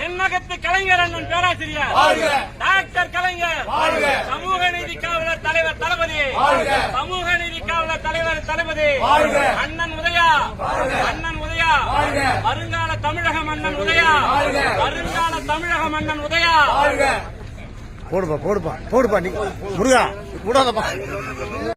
தென்னகத்து கலைஞர் அண்ணன் பேராசிரியர் டாக்டர் கலைஞர், சமூக நீதி காவலர் தலைவர் தளபதி, சமூக நீதி காவலர் தலைவர் தளபதி அண்ணன் உதயா, அண்ணன் உதயா, வருங்கால தமிழகம் அண்ணன் உதயா, வருங்கால தமிழகம் அண்ணன் உதயா. போடுப்பா போடுப்பா போடுப்பா, நீ முருகா கூடாதப்பா.